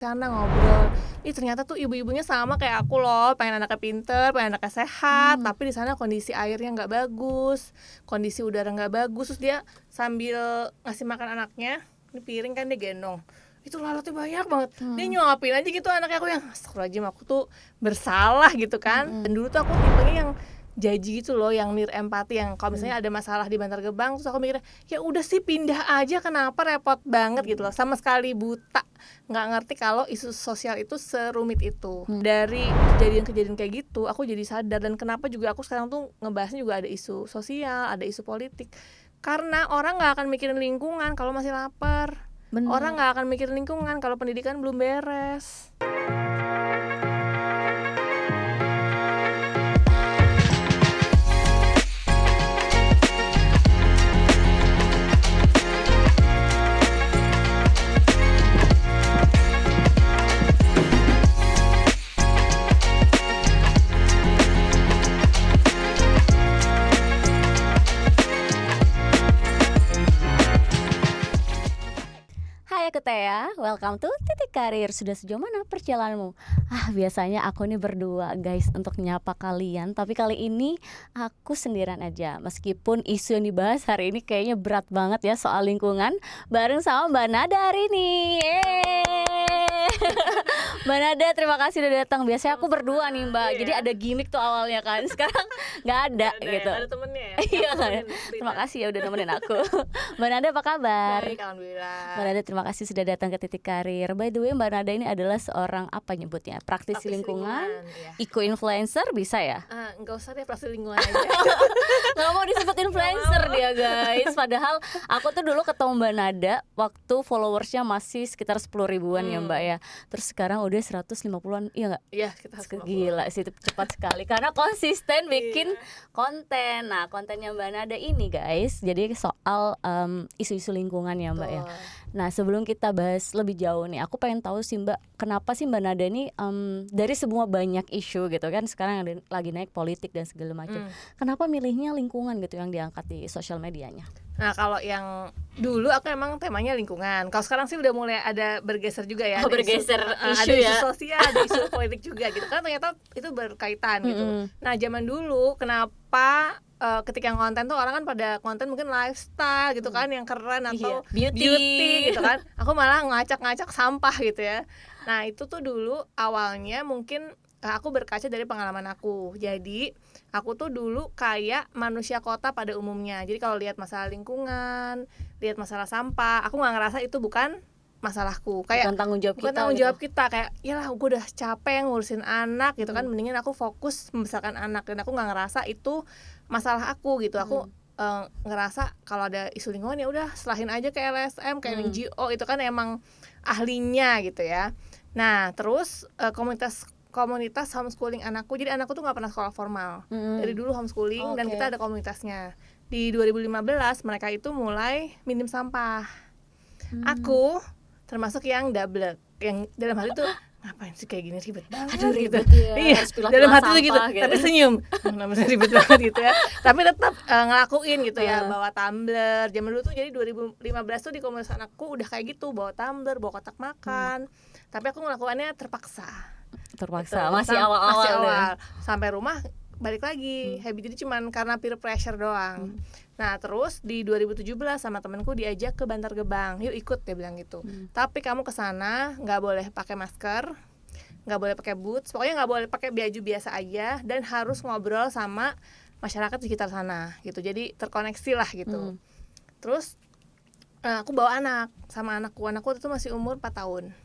sana ngobrol, ternyata tuh ibu-ibunya sama kayak aku loh, pengen anaknya pinter, pengen anaknya sehat, tapi di sana kondisi airnya nggak bagus, kondisi udara nggak bagus, terus dia sambil ngasih makan anaknya, ini piring kan dia gendong, itu lalatnya banyak banget, dia nyuapin aja gitu anaknya. Aku yang astagfirullahaladzim, aku tuh bersalah gitu kan. Dan dulu tuh aku tipenya yang jaji gitu loh, yang nir empati, yang kalau misalnya ada masalah di Bantar Gebang, terus aku mikir ya udah sih pindah aja, kenapa repot banget gitu loh, sama sekali buta, nggak ngerti kalau isu sosial itu serumit itu. Dari kejadian-kejadian kayak gitu aku jadi sadar, dan kenapa juga aku sekarang tuh ngebahasnya juga ada isu sosial, ada isu politik, karena orang nggak akan mikirin lingkungan kalau masih lapar. Orang nggak akan mikirin lingkungan kalau pendidikan belum beres. Hai, aku Thea, welcome to Titik Karir. Sudah sejauh mana perjalananmu? Biasanya aku nih berdua guys untuk nyapa kalian, tapi kali ini aku sendirian aja. Meskipun isu yang dibahas hari ini kayaknya berat banget ya, soal lingkungan, bareng sama Mbak Nada hari ini. Mbak Nada, terima kasih udah datang. Biasanya aku berdua nih Mbak, jadi ada gimmick tuh awalnya kan. Sekarang nggak ada gitu. Ada temennya ya? Iya, terima kasih ya udah nemenin aku. Mbak Nada apa kabar? Baik, alhamdulillah. Mbak Nada, terima kasih sudah datang ke Titik Karir. By the way, Mbak Nada ini adalah seorang apa nyebutnya? Praktisi lingkungan, ya. eco-influencer, bisa ya? Nggak usah deh, praktisi lingkungan aja. Nggak mau disebut influencer dia guys. Padahal aku tuh dulu ketemu Mbak Nada waktu followersnya masih sekitar 10 ribuan ya Mbak ya. Terus sekarang udah 150-an, iya nggak? Iya, kita harus Gila sih, cepat sekali. Karena konsisten bikin konten. Nah, kontennya Mbak Nada ini guys, jadi soal isu-isu lingkungan ya Mbak ya. Nah, sebelum kita bahas lebih jauh nih, aku pengen tahu sih Mbak, kenapa sih Mbak Nada ini dari semua banyak isu gitu kan, sekarang yang lagi naik politik dan segala macam, kenapa milihnya lingkungan gitu yang diangkat di sosial medianya? Nah, kalau yang dulu aku emang temanya lingkungan. Kalau sekarang sih udah mulai ada bergeser juga ya. Bergeser isu ada ya. isu sosial, ada isu politik juga gitu. Kan ternyata itu berkaitan gitu. Nah, zaman dulu kenapa ketika konten tuh orang kan pada konten mungkin lifestyle gitu kan, yang keren atau beauty gitu kan. Aku malah ngacak-ngacak sampah gitu ya. Nah, itu tuh dulu awalnya mungkin aku berkaca dari pengalaman aku. Jadi aku tuh dulu kayak manusia kota pada umumnya. Jadi kalau lihat masalah lingkungan, lihat masalah sampah, aku nggak ngerasa itu bukan masalahku. Kayak bukan tanggung jawab kita. Kayak yalah, gue udah capek ngurusin anak gitu kan, mendingan aku fokus membesarkan anak. Dan aku nggak ngerasa itu masalah aku gitu. Aku ngerasa kalau ada isu lingkungan ya udah serahin aja ke LSM, kayak NGO, itu kan emang ahlinya gitu ya. Nah, terus komunitas homeschooling anakku. Jadi anakku tuh nggak pernah sekolah formal. Dari dulu homeschooling, dan kita ada komunitasnya. Di 2015 mereka itu mulai minim sampah. Aku termasuk yang double, yang dalam hal itu ngapain sih kayak gini, ribet banget. Aduh, ribet gitu. ya, Iya, dalam hati tuh gitu. Tapi senyum. Namanya ribet banget gitu ya. Tapi tetap ngelakuin gitu ya, bawa tumbler. Zaman dulu tuh jadi 2015 tuh di komunitas anakku udah kayak gitu, bawa tumbler, bawa kotak makan. Tapi aku ngelakuannya terpaksa gitu. Masih awal. Sampai rumah balik lagi habit, jadi cuman karena peer pressure doang. Nah, terus di 2017 sama temenku diajak ke Bantar Gebang, yuk ikut, dia bilang gitu. Tapi kamu kesana nggak boleh pakai masker, nggak boleh pakai boots, pokoknya nggak boleh pakai baju biasa aja, dan harus ngobrol sama masyarakat di sekitar sana gitu. Jadi terkoneksi lah gitu. Terus aku bawa anakku itu masih umur 4 tahun.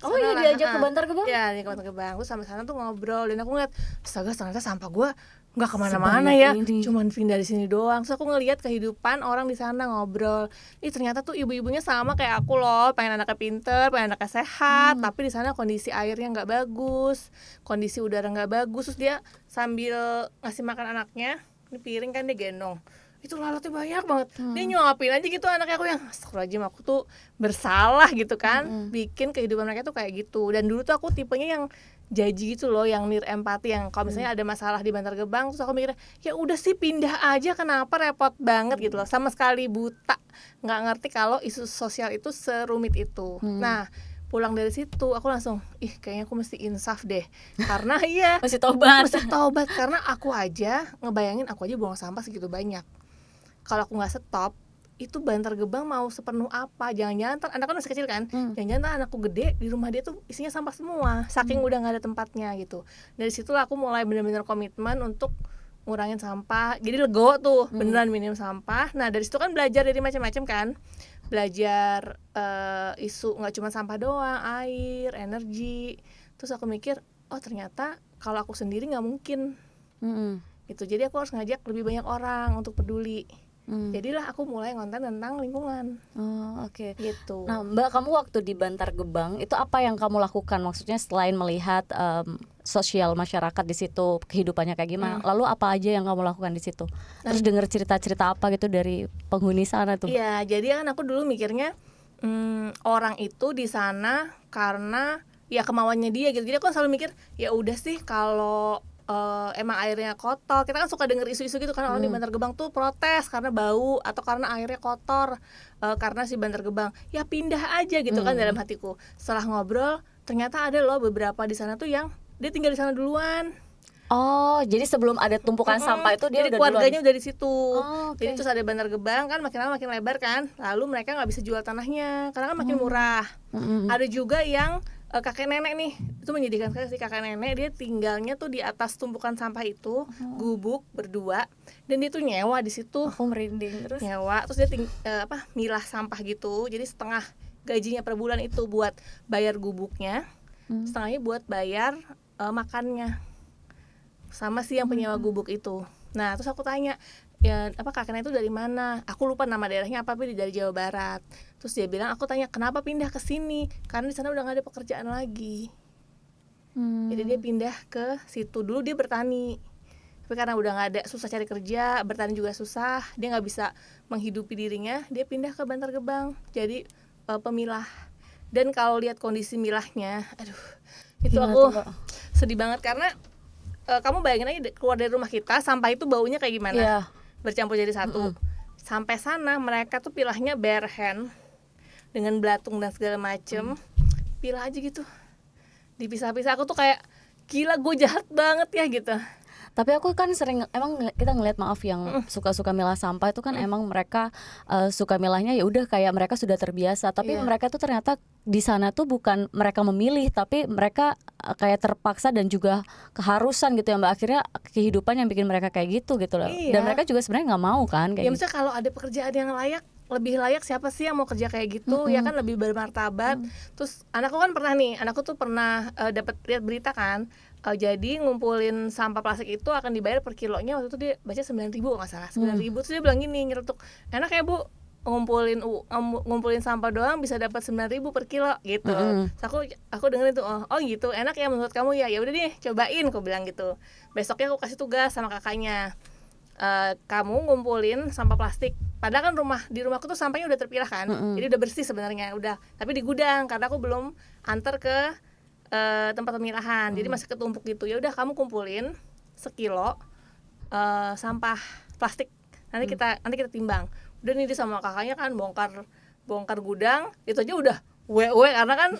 Oh iya, diajak ke Bantar Gebang? Iya, ke Bantar Gebang. Terus sampai sana tuh ngobrol, dan aku ngeliat, astaga, ternyata sampah gue nggak kemana-mana ya, cuman pindah di sini doang. Terus aku ngeliat kehidupan orang di sana ngobrol. Ternyata tuh ibu-ibunya sama kayak aku loh, pengen anaknya pinter, pengen anaknya sehat, tapi di sana kondisi airnya nggak bagus, kondisi udara nggak bagus. Terus dia sambil ngasih makan anaknya, ini piring kan dia gendong, itu lalatnya banyak banget. Dia nyuapin aja gitu anaknya. Aku yang astagfirullahaladzim, aku tuh bersalah gitu kan, bikin kehidupan mereka tuh kayak gitu. Dan dulu tuh aku tipenya yang jaji gitu loh, yang nir empati, yang kalau misalnya ada masalah di Bantar Gebang, terus aku mikir ya udah sih pindah aja, kenapa repot banget gitu loh, sama sekali buta, nggak ngerti kalau isu sosial itu serumit itu. Nah, pulang dari situ aku langsung kayaknya aku mesti insaf deh karena iya Masih tobat. mesti taubat karena aku aja ngebayangin aku aja buang sampah segitu banyak. Kalau aku nggak stop itu Bantar Gebang mau sepenuh apa, jangan-jangan ntar anak kan masih kecil kan, jangan-jangan ntar anakku gede di rumah dia tuh isinya sampah semua saking udah nggak ada tempatnya gitu. Dari situlah aku mulai benar-benar komitmen untuk ngurangin sampah, jadi lego tuh beneran minim sampah. Nah dari situ kan belajar dari macam-macam kan, belajar isu nggak cuma sampah doang, air, energi. Terus aku mikir oh ternyata kalau aku sendiri nggak mungkin gitu, jadi aku harus ngajak lebih banyak orang untuk peduli. Jadilah aku mulai konten tentang lingkungan. Oke. Gitu. Nah Mbak, kamu waktu di Bantar Gebang itu apa yang kamu lakukan? Maksudnya selain melihat sosial masyarakat di situ, kehidupannya kayak gimana, lalu apa aja yang kamu lakukan di situ? Terus dengar cerita-cerita apa gitu dari penghuni sana tuh? Iya, jadi kan aku dulu mikirnya orang itu di sana karena ya kemauannya dia gitu. Jadi aku selalu mikir ya udah sih kalau emang airnya kotor. Kita kan suka denger isu-isu gitu kan, orang di Bantar Gebang tuh protes karena bau atau karena airnya kotor, karena si Bantar Gebang. Ya pindah aja gitu kan dalam hatiku. Setelah ngobrol ternyata ada loh beberapa di sana tuh yang dia tinggal di sana duluan. Oh, jadi sebelum ada tumpukan sampah itu dia jadi udah keluarganya udah di situ. Okay. Jadi terus ada Bantar Gebang kan makin lama makin lebar kan. Lalu mereka nggak bisa jual tanahnya karena kan makin murah. Ada juga yang kakek nenek nih, itu menyedihkan sekali sih, kakek nenek dia tinggalnya tuh di atas tumpukan sampah itu, gubuk berdua, dan dia tuh nyewa di situ. Aku merinding. Terus nyewa, terus dia milah sampah gitu, jadi setengah gajinya per bulan itu buat bayar gubuknya, setengahnya buat bayar makannya sama si yang penyewa gubuk itu. Nah terus aku tanya ya kakeknya itu dari mana, aku lupa nama daerahnya apa, tapi dari Jawa Barat. Terus dia bilang, aku tanya kenapa pindah ke sini, karena di sana udah nggak ada pekerjaan lagi. Jadi dia pindah ke situ. Dulu dia bertani, tapi karena udah nggak ada, susah cari kerja, bertani juga susah, dia nggak bisa menghidupi dirinya, dia pindah ke Bantar Gebang jadi pemilah. Dan kalau lihat kondisi milahnya, aduh itu aku sedih banget karena kamu bayangin aja keluar dari rumah kita, sampah itu baunya kayak gimana, bercampur jadi satu. Sampai sana mereka tuh pilahnya bare hand dengan belatung dan segala macem, pilah aja gitu, dipisah-pisah. Aku tuh kayak gila, gue jahat banget ya gitu. Tapi aku kan sering, emang kita ngeliat yang suka-suka milah sampah itu kan emang mereka suka milahnya ya udah kayak mereka sudah terbiasa. Tapi mereka tuh ternyata di sana tuh bukan mereka memilih, tapi mereka kayak terpaksa dan juga keharusan gitu ya Mbak. Akhirnya kehidupan yang bikin mereka kayak gitu loh. Dan mereka juga sebenarnya nggak mau kan kayak ya misalnya kalau ada pekerjaan yang layak, lebih layak siapa sih yang mau kerja kayak gitu, ya kan, lebih bermartabat. Terus anakku kan pernah nih, anakku tuh pernah dapat lihat berita kan, jadi ngumpulin sampah plastik itu akan dibayar per kilonya, waktu itu dia baca 9.000 nggak salah, 9.000. Terus dia bilang gini, nyeletuk, enak ya Bu, ngumpulin sampah doang bisa dapat 9.000 per kilo gitu. Terus aku dengerin tuh, oh gitu, enak ya menurut kamu ya, ya udah deh cobain, aku bilang gitu. Besoknya aku kasih tugas sama kakaknya, kamu ngumpulin sampah plastik. Padahal kan di rumahku tuh sampahnya udah terpilah kan, jadi udah bersih sebenarnya, udah. Tapi di gudang karena aku belum antar ke tempat pemilahan, jadi masih ketumpuk gitu. Ya udah kamu kumpulin sekilo sampah plastik, nanti kita timbang. Udah nih dia sama kakaknya kan bongkar gudang, itu aja udah karena kan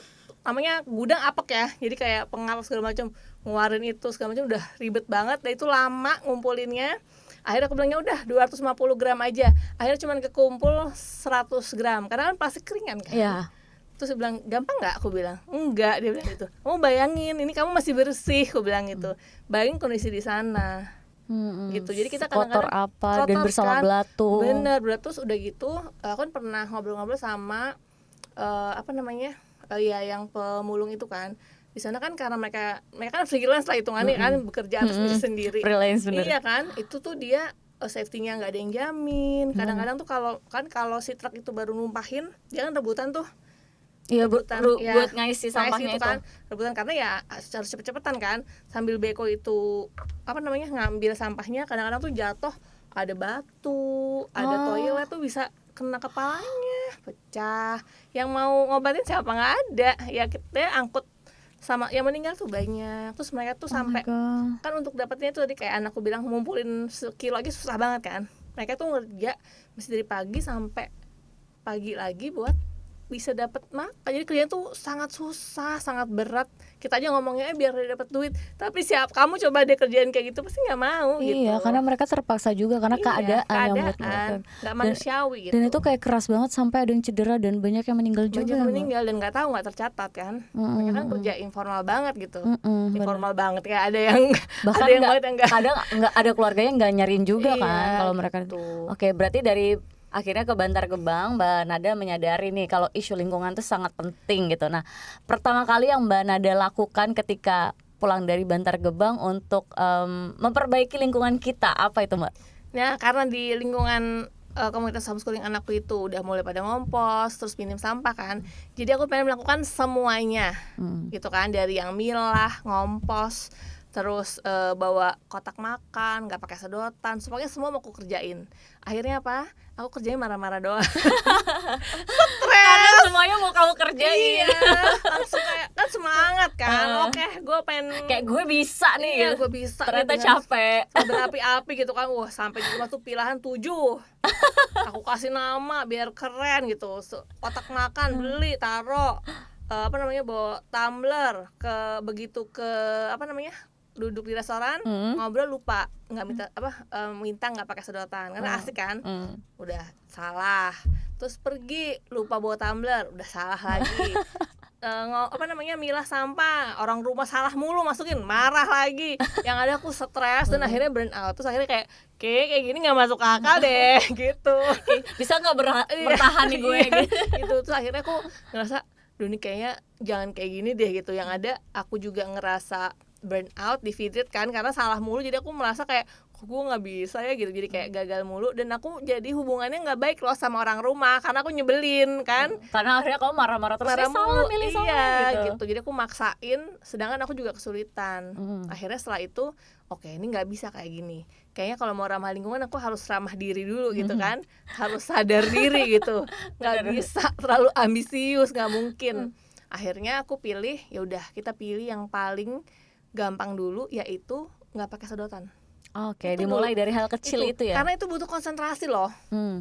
namanya gudang apek ya, jadi kayak pengap segala macam, ngeluarin itu segala macam udah ribet banget. Dan itu lama ngumpulinnya. Akhirnya aku bilangnya udah 250 gram aja. Akhirnya cuma kekumpul 100 gram karena kan plastik keringan kan. Terus dia bilang, gampang nggak? Aku bilang, enggak. Dia bilang gitu, kamu bayangin ini kamu masih bersih, aku bilang gitu. Bayangin kondisi di sana. Gitu. Jadi kita kotor kadang-kadang apa dan bersama kan, belatung. Bener, terus udah gitu aku kan pernah ngobrol-ngobrol sama ya yang pemulung itu kan. Di sana kan karena mereka kan freelance lah hitungannya kan, bekerja atas diri sendiri. Freelance bener. Iya kan, itu tuh dia safety-nya nggak ada yang jamin. Kadang-kadang tuh kalau si truk itu baru numpahin, dia kan rebutan tuh. Iya, buat ngisi sampahnya itu kan, rebutan karena ya harus cepet-cepetan kan, sambil beko itu ngambil sampahnya. Kadang-kadang tuh jatuh, ada batu, ada toilet tuh bisa kena kepalanya, pecah. Yang mau ngobatin siapa, nggak ada. Ya kita angkut, sama yang meninggal tuh banyak. Terus mereka tuh sampai kan untuk dapatnya tuh tadi kayak anakku bilang, ngumpulin sekilo lagi susah banget kan. Mereka tuh ngerja mesti dari pagi sampai pagi lagi buat bisa dapat makan. Jadi kerjaan tuh sangat susah, sangat berat. Kita aja ngomongnya biar dia dapat duit, tapi kamu coba deh kerjaan kayak gitu pasti nggak mau gitu. Iya, karena mereka terpaksa juga karena Iya, keadaan yang buat mereka. nggak manusiawi gitu. Dan itu kayak keras banget sampai ada yang cedera dan banyak yang meninggal juga. Banyak yang meninggal dan nggak tahu, nggak tercatat kan. Mereka kan kerja informal banget gitu. Informal banget, kayak ada yang bahkan ada yang banget yang nggak. kadang nggak ada keluarganya nggak nyariin juga Iya, kan kalau mereka. gitu. Oke, berarti dari akhirnya ke Bantar Gebang, Mbak Nada menyadari nih kalau isu lingkungan itu sangat penting gitu. Nah, pertama kali yang Mbak Nada lakukan ketika pulang dari Bantar Gebang untuk memperbaiki lingkungan kita, apa itu, Mbak? Nah, karena di lingkungan komunitas homeschooling anakku itu udah mulai pada ngompos, terus minim sampah kan. Jadi aku pengen melakukan semuanya, gitu kan, dari yang milah, ngompos, terus bawa kotak makan, nggak pakai sedotan, pokoknya semua mau aku kerjain. Akhirnya apa? Aku kerjain marah-marah doang. Karena semuanya mau kamu kerjain. Iya, langsung kayak kan semangat kan. Oke, gue pengen kayak gue bisa nih. Iya, gitu. gue bisa. Ternyata nih, capek. Berapi-api gitu kan. Wah, sampai di rumah tuh pilahan 7. Aku kasih nama biar keren gitu. Kotak makan beli, taro. Bawa tumbler begitu ke duduk di restoran, ngobrol lupa minta nggak pakai sedotan karena asik kan. Udah salah. Terus pergi lupa bawa tumbler, udah salah lagi. Milah sampah, orang rumah salah mulu masukin, marah lagi. Yang ada aku stres dan akhirnya burn out. Terus akhirnya kayak gini nggak masuk akal deh gitu. Bisa nggak bertahan nih gue gitu. Terus akhirnya aku ngerasa duh ini kayaknya jangan kayak gini deh gitu. Yang ada aku juga ngerasa burn out, defeated kan karena salah mulu. Jadi aku merasa kayak kok gue nggak bisa ya gitu, jadi kayak gagal mulu. Dan aku jadi hubungannya nggak baik loh sama orang rumah karena aku nyebelin kan. Karena akhirnya kamu marah-marah terus, salah milih iya, salah gitu. Jadi aku maksain, sedangkan aku juga kesulitan. Akhirnya setelah itu oke, ini nggak bisa kayak gini. Kayaknya kalau mau ramah lingkungan aku harus ramah diri dulu gitu kan. Harus sadar diri gitu. Nggak bisa terlalu ambisius, nggak mungkin. Akhirnya aku pilih, ya udah kita pilih yang paling gampang dulu, yaitu nggak pakai sedotan. Oke, dimulai dari hal kecil itu ya. Karena itu butuh konsentrasi loh.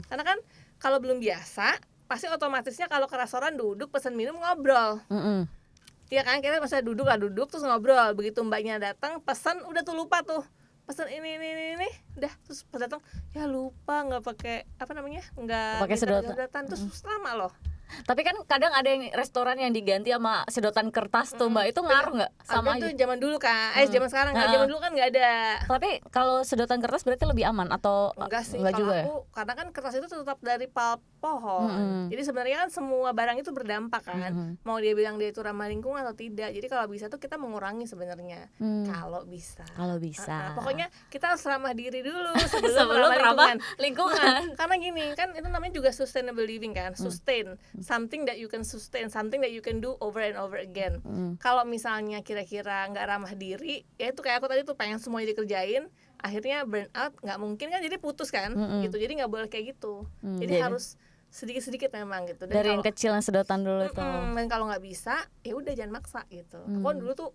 Karena kan kalau belum biasa, pasti otomatisnya kalau ke restoran duduk pesen minum ngobrol. Iya kan, kita masa duduk terus ngobrol. Begitu mbaknya datang pesen, udah tuh lupa tuh. Pesen ini, udah terus pas datang ya lupa nggak pakai nggak pakai sedotan. Terus lama loh. Tapi kan kadang ada yang restoran yang diganti sama sedotan kertas tuh, Mbak. Itu ngaruh nggak sama itu aja? zaman dulu kan. Zaman sekarang nggak. Zaman dulu kan nggak ada. Tapi kalau sedotan kertas berarti lebih aman atau enggak sih? enggak juga aku, ya? Karena kan kertas itu tetap dari pulp pohon. Jadi sebenarnya kan semua barang itu berdampak kan. Mau dia bilang dia itu ramah lingkungan atau tidak. Jadi kalau bisa tuh kita mengurangi sebenarnya. Kalau bisa. Pokoknya kita harus ramah diri dulu sebelum ramah lingkungan. Karena gini kan, itu namanya juga sustainable living kan. Sustain, something that you can sustain, something that you can do over and over again. Kalau misalnya kira-kira nggak ramah diri, ya itu kayak aku tadi tuh pengen semuanya dikerjain, akhirnya burn out, nggak mungkin kan, jadi putus kan, gitu. Jadi nggak boleh kayak gitu. Jadi harus sedikit-sedikit memang gitu. Dan dari yang kecil yang sedotan dulu tuh. Dan kalau nggak bisa, ya udah jangan maksa gitu. Aku dulu tuh,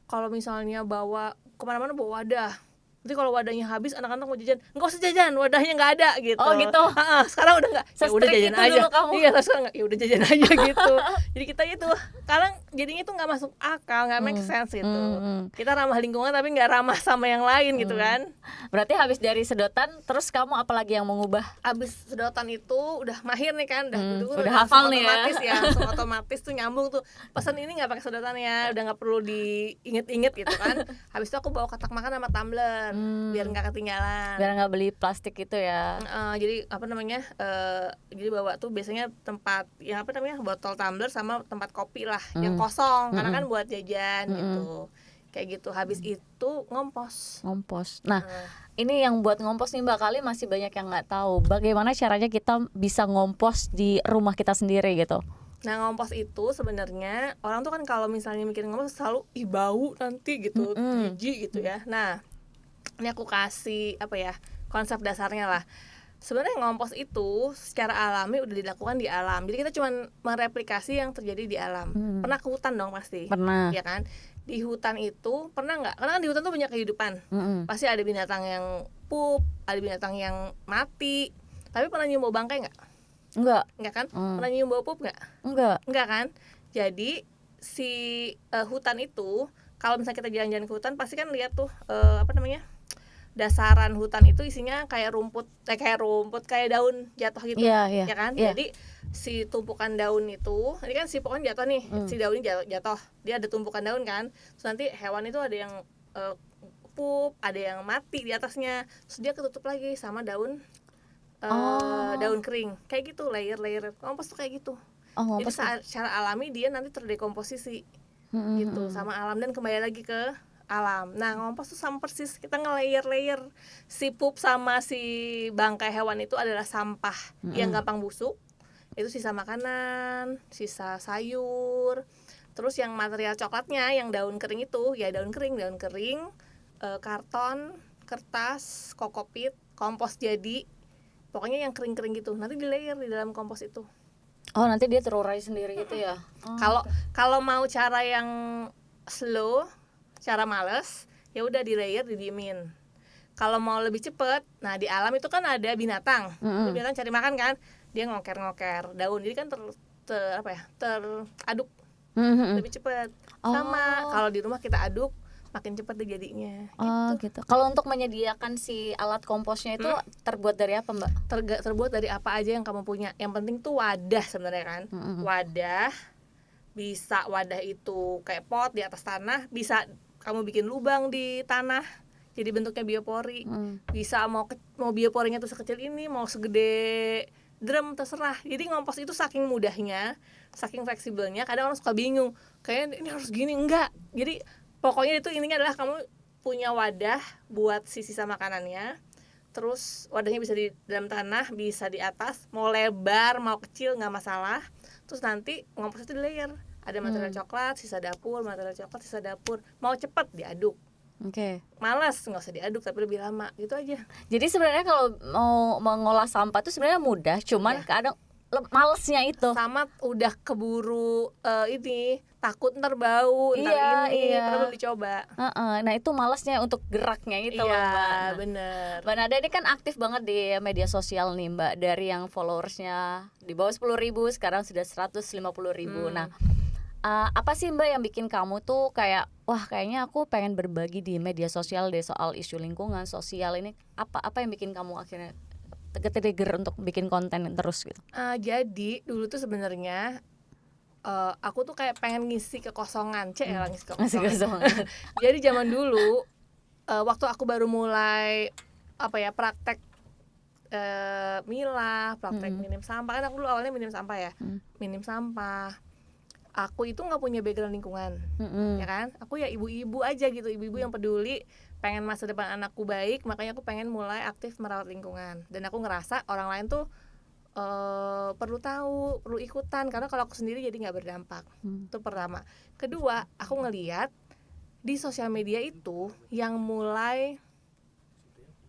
kalau misalnya bawa kemana-mana bawa wadah. Nanti kalau wadahnya habis, anak-anak mau jajan, nggak usah jajan, wadahnya nggak ada gitu. Oh gitu. Sekarang udah nggak, ya udah jajan aja. Iya, sekarang nggak, ya udah jajan aja gitu. Jadi kita itu, kadang jadinya itu nggak masuk akal, nggak make sense gitu. Kita ramah lingkungan tapi nggak ramah sama yang lain gitu kan. Berarti habis dari sedotan, terus kamu apalagi yang mengubah? Habis sedotan itu udah mahir nih kan, udah hafal nih otomatis ya, langsung otomatis tuh nyambung tuh. Pesan ini nggak pakai sedotan ya, udah nggak perlu diinget-inget gitu kan. Habis itu aku bawa kotak makan sama tumbler. Biar nggak ketinggalan, biar nggak beli plastik itu ya. Jadi jadi bawa tuh biasanya tempat yang botol tumbler sama tempat kopi lah yang kosong, karena kan buat jajan gitu, kayak gitu. Habis itu ngompos. Nah, ini yang buat ngompos nih Mbak, kali masih banyak yang nggak tahu bagaimana caranya kita bisa ngompos di rumah kita sendiri gitu. Nah, ngompos itu sebenarnya orang tuh kan kalau misalnya mikirin ngompos selalu bau nanti gitu, jijik gitu ya. Nah, ini aku kasih konsep dasarnya lah. Sebenarnya ngompos itu secara alami udah dilakukan di alam. Jadi kita cuma mereplikasi yang terjadi di alam. Pernah ke hutan dong pasti. Pernah. Ya kan? Di hutan itu pernah nggak? Karena kan di hutan tuh banyak kehidupan. Pasti ada binatang yang pup, ada binatang yang mati. Tapi pernah nyoba bangkai nggak? Enggak. kan? Pernah nyium bau pup nggak? Enggak Kan? Jadi si hutan itu, kalau misalnya kita jalan-jalan ke hutan pasti kan lihat tuh dasaran hutan itu isinya kayak rumput kayak daun jatuh gitu, Iya, ya kan? iya. Jadi si tumpukan daun itu, ini kan si pohon jatuh nih, si daun ini jatuh, dia ada tumpukan daun kan, terus nanti hewan itu ada yang pup, ada yang mati di atasnya, terus dia ketutup lagi sama daun daun kering, kayak gitu, layer kompost tuh kayak gitu. Jadi secara alami dia nanti terdekomposisi gitu sama alam dan kembali lagi ke alam. Nah, ngompos tuh sama persis, kita nge-layer si pup sama si bangkai hewan itu adalah sampah yang gampang busuk. Itu sisa makanan, sisa sayur. Terus yang material coklatnya, yang daun kering itu, ya daun kering, karton, kertas, kokopit, kompos jadi. Pokoknya yang kering-kering gitu. Nanti di-layer di dalam kompos itu. Oh, nanti dia terurai sendiri gitu ya. Kalau mau cara yang slow, cara males, ya udah di layer, didiemin. Kalau mau lebih cepet, nah di alam itu kan ada binatang, binatang cari makan kan, dia ngoker daun, jadi kan teraduk lebih cepet. Sama kalau di rumah kita aduk, makin cepet deh jadinya. Gitu. Kalau untuk menyediakan si alat komposnya itu terbuat dari apa, Mbak? Terbuat dari apa aja yang kamu punya. Yang penting tuh wadah sebenarnya kan. Wadah, bisa wadah itu kayak pot di atas tanah, bisa kamu bikin lubang di tanah jadi bentuknya biopori. Bisa mau bioporinya tuh sekecil ini, mau segede drum, terserah. Jadi ngompos itu saking mudahnya, saking fleksibelnya, kadang orang suka bingung, kayaknya ini harus gini, enggak. Jadi pokoknya itu intinya adalah kamu punya wadah buat si sisa makanannya. Terus wadahnya bisa di dalam tanah, bisa di atas, mau lebar, mau kecil, nggak masalah. Terus nanti ngompos itu di layer. Ada material coklat, sisa dapur, mau cepet diaduk. Malas nggak usah diaduk tapi lebih lama, gitu aja. Jadi sebenarnya kalau mau mengolah sampah itu sebenarnya mudah, cuman kadang malesnya itu. Sama udah keburu takut ntar bau, ntar perlu dicoba. Nah itu malesnya untuk geraknya itu, Mbak. Bener. Mbak Nada ini kan aktif banget di media sosial nih, Mbak. Dari yang followersnya di bawah 10.000 sekarang sudah 150.000. Nah, apa sih Mbak yang bikin kamu tuh kayak wah kayaknya aku pengen berbagi di media sosial deh soal isu lingkungan sosial ini, apa yang bikin kamu akhirnya trigger untuk bikin konten terus gitu? Jadi dulu tuh sebenarnya aku tuh kayak pengen ngisi kekosongan, ngisi kekosongan. Jadi zaman dulu waktu aku baru mulai praktek milah, praktek minim sampah, kan aku dulu awalnya minim sampah ya. Minim sampah. Aku itu nggak punya background lingkungan, ya kan? Aku ya ibu-ibu aja gitu, ibu-ibu yang peduli, pengen masa depan anakku baik, makanya aku pengen mulai aktif merawat lingkungan. Dan aku ngerasa orang lain tuh perlu tahu, perlu ikutan, karena kalau aku sendiri jadi nggak berdampak. Itu pertama. Kedua, aku ngelihat di sosial media itu yang mulai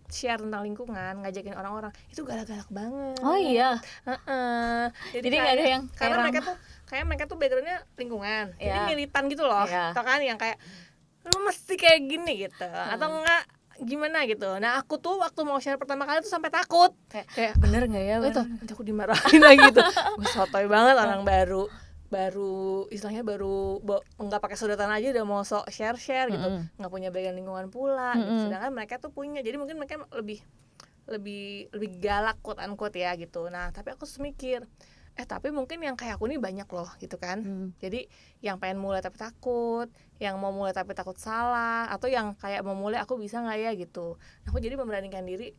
share tentang lingkungan, ngajakin orang-orang itu galak-galak banget. Oh iya. Jadi nggak ada yang karena mereka tuh backgroundnya lingkungan, jadi militan gitu loh, tau kan, yang kayak lu mesti kayak gini gitu, atau enggak gimana gitu. Nah aku tuh waktu mau share pertama kali tuh sampai takut, kayak bener nggak ya? Itu nanti aku dimarahin lagi gitu. Sotoy banget orang baru istilahnya baru nggak pakai sedotan aja udah mau sok share gitu, nggak punya bagian lingkungan pula, gitu. Sedangkan mereka tuh punya, jadi mungkin mereka lebih galak quote unquote ya gitu. Nah tapi aku semikir tapi mungkin yang kayak aku nih banyak loh gitu kan. Jadi yang pengen mulai tapi takut, yang mau mulai tapi takut salah, atau yang kayak mau mulai aku bisa nggak ya gitu. Nah, aku jadi memberanikan diri,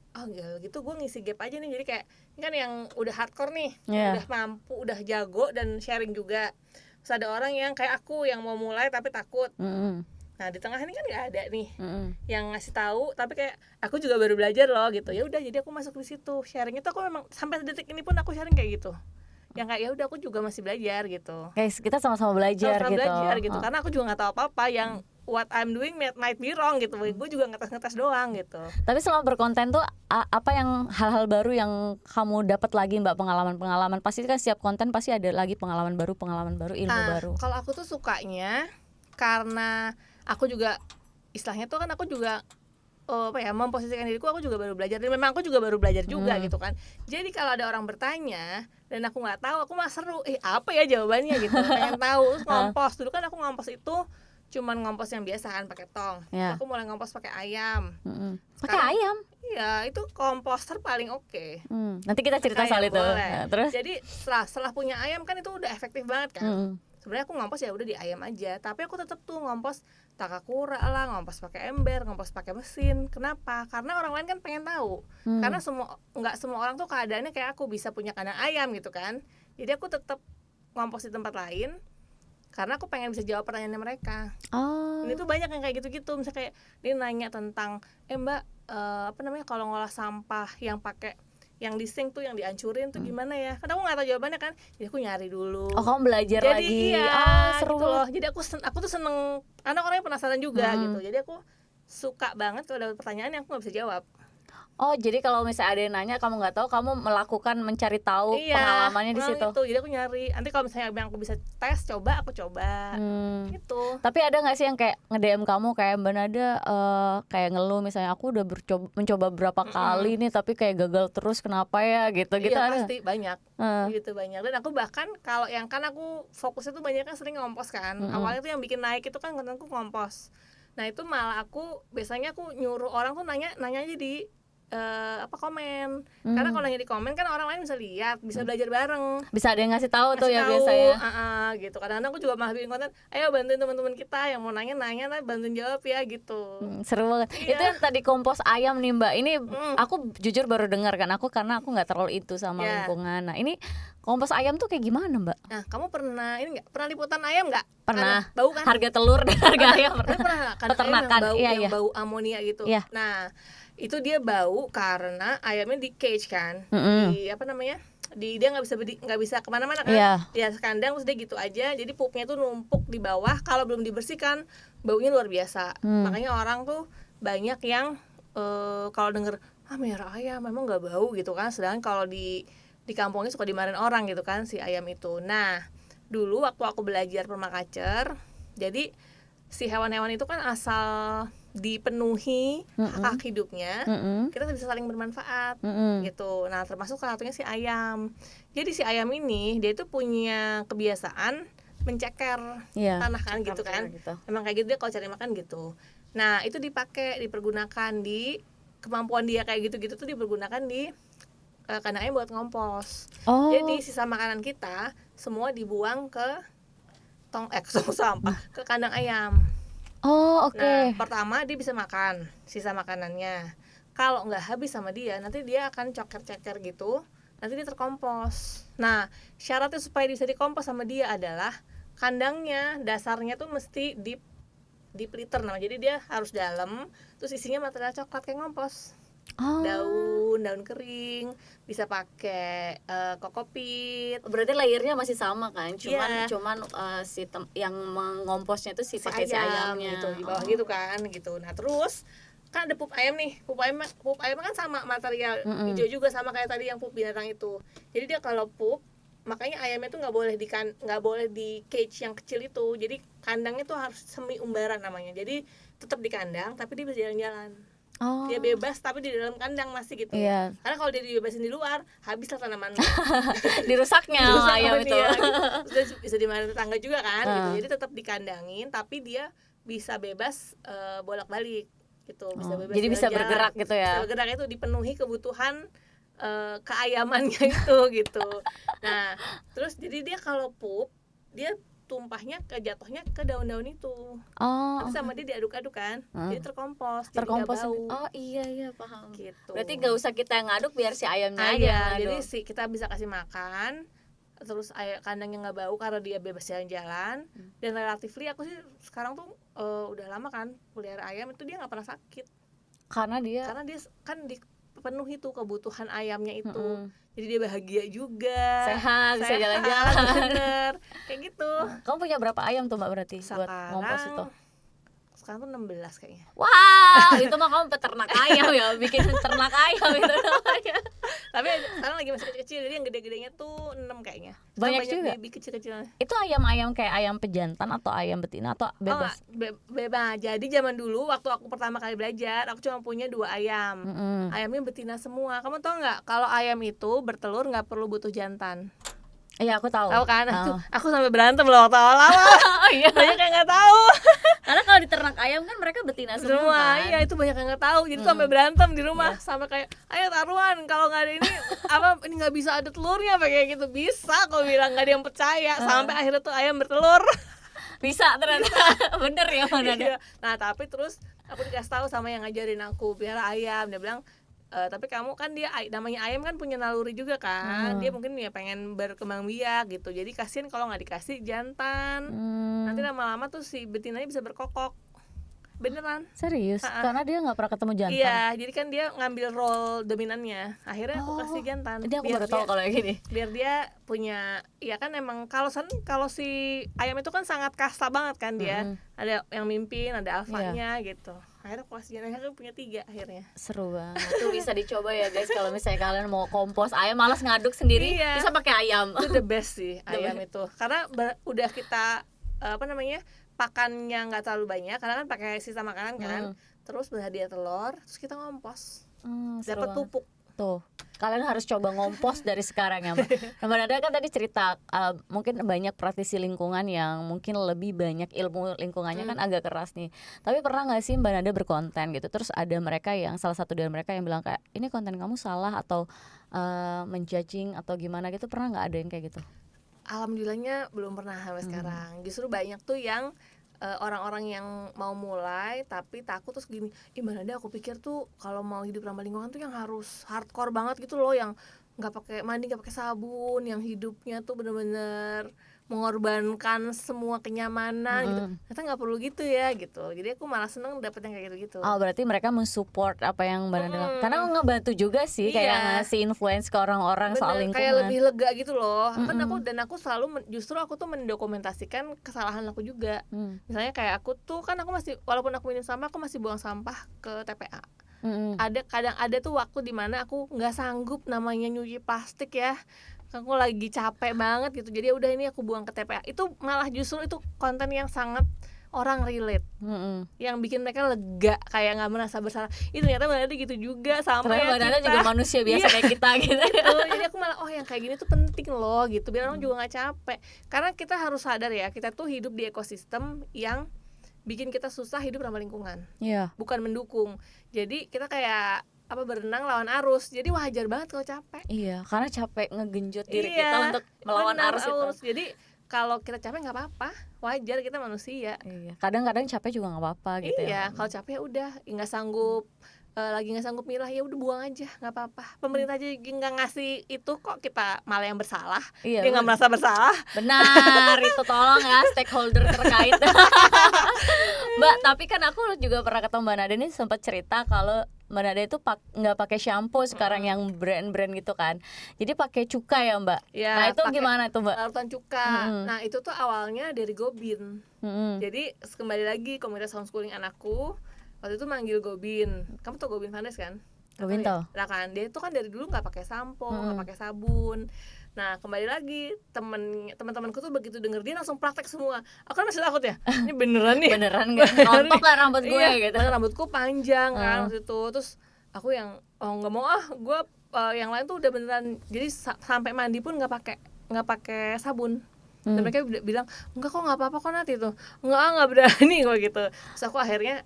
gitu gue ngisi gap aja nih. Jadi kayak ini kan yang udah hardcore nih, udah mampu, udah jago dan sharing juga. Terus ada orang yang kayak aku yang mau mulai tapi takut. Nah di tengah ini kan nggak ada nih yang ngasih tahu, tapi kayak aku juga baru belajar loh gitu. Ya udah jadi aku masuk di situ. Sharing itu aku memang sampai detik ini pun aku sharing kayak gitu. Yang kayak ya udah aku juga masih belajar gitu. Guys, kita sama-sama belajar gitu. Karena aku juga nggak tahu apa-apa, yang what I'm doing might be wrong gitu. Gue juga ngetes doang gitu. Tapi selama berkonten tuh apa yang hal-hal baru yang kamu dapat lagi, Mbak? Pengalaman pasti kan setiap konten pasti ada lagi pengalaman baru, ilmu baru. Kalau aku tuh sukanya karena aku juga istilahnya tuh kan aku juga memposisikan diriku, aku juga baru belajar dan memang aku juga baru belajar juga gitu kan. Jadi kalau ada orang bertanya dan aku nggak tahu, aku mah seru, apa ya jawabannya gitu, pengen tahu. Terus ngompos, dulu kan aku ngompos itu cuman ngompos yang biasa kan pakai tong. Ya. Aku mulai ngompos pakai ayam. Pakai ayam? Iya, itu komposter paling oke. Nanti kita cerita soal itu. Nah, terus? Jadi setelah punya ayam kan itu udah efektif banget kan. Sebenarnya aku ngompos ya udah di ayam aja, tapi aku tetap tuh ngompos takakura lah, ngompos pakai ember, ngompos pakai mesin. Kenapa? Karena orang lain kan pengen tahu. Karena nggak semua orang tuh keadaannya kayak aku bisa punya kandang ayam gitu kan. Jadi aku tetap ngompos di tempat lain karena aku pengen bisa jawab pertanyaannya mereka. Ini tuh banyak yang kayak gitu-gitu. Misalnya kayak dia nanya tentang mbak kalau ngolah sampah yang pakai yang di sink tuh yang dihancurin tuh gimana ya? Karena aku nggak tahu jawabannya kan, jadi aku nyari dulu. Kamu belajar jadi, lagi. Iya, Seru gitu loh. Jadi aku tuh seneng karena orangnya penasaran juga gitu. Jadi aku suka banget kalau dapat pertanyaan yang aku nggak bisa jawab. Jadi kalau misalnya ada yang nanya kamu nggak tahu, kamu melakukan mencari tahu pengalamannya di situ. Gitu. Jadi aku nyari. Nanti kalau misalnya aku bisa tes, aku coba. Gitu. Tapi ada nggak sih yang kayak nge-DM kamu kayak Mbak Nada kayak ngeluh misalnya aku udah mencoba berapa kali nih tapi kayak gagal terus, kenapa ya gitu? Iya, ada? pasti banyak. Gitu banyak. Dan aku bahkan kalau yang kan aku fokusnya tuh banyak kan sering ngompos kan. Awalnya tuh yang bikin naik itu kan kontenku ngompos. Nah, itu malah aku biasanya aku nyuruh orang tuh nanya aja di komen. Karena kalau nanya di komen kan orang lain bisa lihat, bisa belajar bareng, bisa ada yang ngasih tahu tuh ya biasanya. Gitu. Kadang-kadang aku juga malah bikin konten, ayo bantuin teman-teman kita yang mau nanya tapi bantuin jawab ya gitu. Seru banget. Itu yang tadi kompos ayam nih Mbak. Ini aku jujur baru dengar kan, karena aku nggak terlalu itu sama lingkungan. Nah, ini kompos ayam tuh kayak gimana Mbak? Nah, kamu pernah pernah liputan ayam nggak? Pernah. Bau kan? Harga telur dan harga ayam pernah kan? Peternakan Yang bau amonia gitu. Iya. Nah, itu dia bau karena ayamnya di cage kan, di dia nggak bisa kemana-mana kan, di atas kandang, terus dia gitu aja, jadi pupnya tuh numpuk di bawah, kalau belum dibersihkan baunya luar biasa. Makanya orang tuh banyak yang kalau denger merah ayam memang nggak bau gitu kan, sedangkan kalau di kampungnya suka dimarahin orang gitu kan si ayam itu. Nah, dulu waktu aku belajar permaculture, jadi si hewan-hewan itu kan asal dipenuhi hak hidupnya, kita bisa saling bermanfaat gitu. Nah, termasuk salah satunya si ayam. Jadi si ayam ini dia itu punya kebiasaan menceker tanah kan gitu kan. Emang kayak gitu dia kalau cari makan gitu. Nah, itu dipergunakan di kemampuan dia kayak gitu-gitu tuh dipergunakan di kandang ayam buat ngompos. Jadi sisa makanan kita semua dibuang ke tong sampah ke kandang ayam. Nah, pertama dia bisa makan sisa makanannya. Kalau nggak habis sama dia, nanti dia akan ceker-ceker gitu. Nanti dia terkompos. Nah, syaratnya supaya bisa dikompos sama dia adalah kandangnya, dasarnya tuh mesti deep litter namanya. Jadi dia harus dalam, terus isinya material coklat kayak ngompos. Daun kering, bisa pakai kokopit. Berarti layernya masih sama kan? Cuman yang mengomposnya itu pakai si ayamnya gitu, di bawah gitu kan gitu. Nah, terus kan ada pup ayam nih. Pup ayam kan sama material hijau juga, sama kayak tadi yang pup binatang itu. Jadi dia kalau pup, makanya ayamnya tuh nggak boleh di cage yang kecil itu. Jadi kandangnya tuh harus semi umbaran namanya. Jadi tetap di kandang tapi dia bisa jalan-jalan. Dia bebas tapi di dalam kandang masih gitu. Karena kalau dia dibebasin di luar, habislah tanaman. Dirusaknya ayam itu. Terus bisa dimarahin tetangga juga kan gitu. Jadi tetap dikandangin tapi dia bisa bebas bolak-balik gitu. Bisa bebas. Jadi bisa bergerak gitu ya. Bisa bergerak itu dipenuhi kebutuhan keayamannya itu gitu. Nah, terus jadi dia kalau pup, dia tumpahnya jatuhnya ke daun-daun itu. Nanti sama dia diaduk-aduk kan, jadi terkompos. Iya paham. Gitu. Berarti nggak usah kita yang ngaduk, biar si ayamnya aja yang ngaduk. Jadi kita bisa kasih makan, terus kandangnya nggak bau karena dia bebas jalan-jalan. Dan relatifly aku sih sekarang tuh udah lama kan pelihara ayam itu dia nggak pernah sakit. Karena dia kan dipenuhi tuh kebutuhan ayamnya itu. Jadi dia bahagia juga, sehat, bisa jalan-jalan, bener, kayak gitu. Kamu punya berapa ayam tuh Mbak berarti buat ngompos itu? Sekarang tuh 16 kayaknya. Wow, itu mah kamu peternak ayam ya, bikin ternak ayam itu namanya. Tapi sekarang lagi masih kecil-kecil, jadi yang gede-gedenya tuh 6 kayaknya. Banyak juga. Baby kecil-kecilnya. Itu ayam-ayam kayak ayam pejantan atau ayam betina atau bebas? Bebas. Jadi zaman dulu waktu aku pertama kali belajar, aku cuma punya 2 ayam. Ayamnya betina semua. Kamu tahu nggak kalau ayam itu bertelur nggak perlu butuh jantan? Iya, aku tahu. Tahu kan? Aku sampai berantem loh waktu awal-awal. Iya. Banyak yang nggak tahu. Karena kalau di ternak ayam kan mereka betina semua kan? Iya, itu banyak yang nggak tahu. Jadi tuh sampai berantem di rumah, sampai kayak, ayo taruhan, kalau nggak ada ini ini nggak bisa ada telurnya, kayak gitu. Bisa, kau bilang nggak ada yang percaya. Sampai akhirnya tuh ayam bertelur. Bisa ternyata. Bener ya mana ada. Iya. Nah tapi terus aku dikasih tahu sama yang ngajarin aku pelihara ayam, dia bilang tapi kamu kan dia namanya ayam kan punya naluri juga kan, dia mungkin ya pengen berkembang biak gitu, jadi kasihan kalau nggak dikasih jantan, nanti lama-lama tuh si betinanya bisa berkokok. Beneran serius? Karena dia nggak pernah ketemu jantan. Iya, jadi kan dia ngambil role dominannya, akhirnya aku kasih jantan. Ini aku baru tahu kalau yang gini. Biar dia punya, ya kan emang kalau si ayam itu kan sangat kasta banget kan dia, ada yang mimpin, ada alfanya gitu. Akhirnya aku kasih jantan, aku punya 3 akhirnya. Seru banget. Itu bisa dicoba ya guys, kalau misalnya kalian mau kompos ayam malas ngaduk sendiri, bisa pakai ayam. Itu the best sih ayam itu, karena udah kita pakannya nggak terlalu banyak, karena kan pakai sisa makanan kan, terus berhadiah telur, terus kita ngompos, dapat pupuk. Tuh, kalian harus coba ngompos dari sekarang ya Mbak. Nah, Mbak Nada kan tadi cerita mungkin banyak praktisi lingkungan yang mungkin lebih banyak ilmu lingkungannya kan agak keras nih. Tapi pernah nggak sih Mbak Nada berkonten gitu, terus ada mereka yang salah satu dari mereka yang bilang kayak ini konten kamu salah atau menjudging atau gimana gitu, pernah nggak ada yang kayak gitu? Alhamdulillahnya belum pernah sampai sekarang. Justru banyak tuh yang orang-orang yang mau mulai tapi takut, terus gini, Mbak Nada aku pikir tuh kalau mau hidup ramah lingkungan tuh yang harus hardcore banget gitu loh, yang nggak pakai mandi, nggak pakai sabun, yang hidupnya tuh bener-bener mengorbankan semua kenyamanan gitu. Ternyata nggak perlu gitu ya gitu. Jadi aku malah seneng dapet yang kayak gitu. Oh, berarti mereka mensupport apa yang Mbak Nada lakukan. Karena ngebantu juga sih, kayak ngasih influence ke orang-orang soal lingkungan. Kayak lebih lega gitu loh. Kan aku selalu justru aku tuh mendokumentasikan kesalahan aku juga. Misalnya kayak aku tuh kan aku masih, walaupun aku minum sampah, aku masih buang sampah ke TPA. Kadang ada tuh waktu dimana aku nggak sanggup namanya nyuci plastik ya, aku lagi capek banget gitu, jadi udah ini aku buang ke TPA. Itu malah justru itu konten yang sangat orang relate, yang bikin mereka lega, kayak nggak merasa bersalah. Itu ternyata Mbak Nada gitu juga sama ya, Mbak Nada juga manusia biasa kayak kita gitu. Jadi aku malah yang kayak gini tuh penting loh gitu, biar orang juga nggak capek. Karena kita harus sadar ya, kita tuh hidup di ekosistem yang bikin kita susah hidup ramah lingkungan, bukan mendukung. Jadi kita kayak berenang lawan arus, jadi wajar banget kalau capek. Iya, karena capek ngegenjot diri kita untuk melawan arus itu. Jadi kalau kita capek nggak apa-apa, wajar, kita manusia. Iya, kadang-kadang capek juga nggak apa-apa gitu. Iya, kalau capek udah nggak sanggup, lagi nggak sanggup milah, ya udah buang aja, nggak apa-apa. Pemerintah aja nggak ngasih itu kok, kita malah yang bersalah. Dia nggak merasa bersalah. Benar, itu tolong ya stakeholder terkait. Mbak, tapi kan aku juga pernah ketemu Mbak Nada ini sempat cerita kalau Mbak Nada itu nggak pakai shampoo sekarang yang brand-brand gitu kan, jadi pakai cuka ya Mbak. Ya, nah itu gimana tuh Mbak? Larutan cuka. Nah itu tuh awalnya dari Gobin. Jadi kembali lagi komunitas homeschooling anakku waktu itu manggil Gobin. Kamu tau Gobin Vandes kan? Gobin tau. Nah kan dia itu kan dari dulu nggak pakai sampo, nggak pakai sabun. Nah kembali lagi teman-temanku tuh begitu denger dia langsung praktek semua. Aku kan masih takut ya, ini beneran nih? Beneran nggak? Rontok lah rambut gue gitu. Rambutku panjang kan waktu itu. Terus aku yang nggak mau gue yang lain tuh udah beneran. Jadi sampai mandi pun nggak pakai sabun. Dan mereka bilang enggak kok, nggak apa-apa kok Nat, itu nggak berani kok gitu. Terus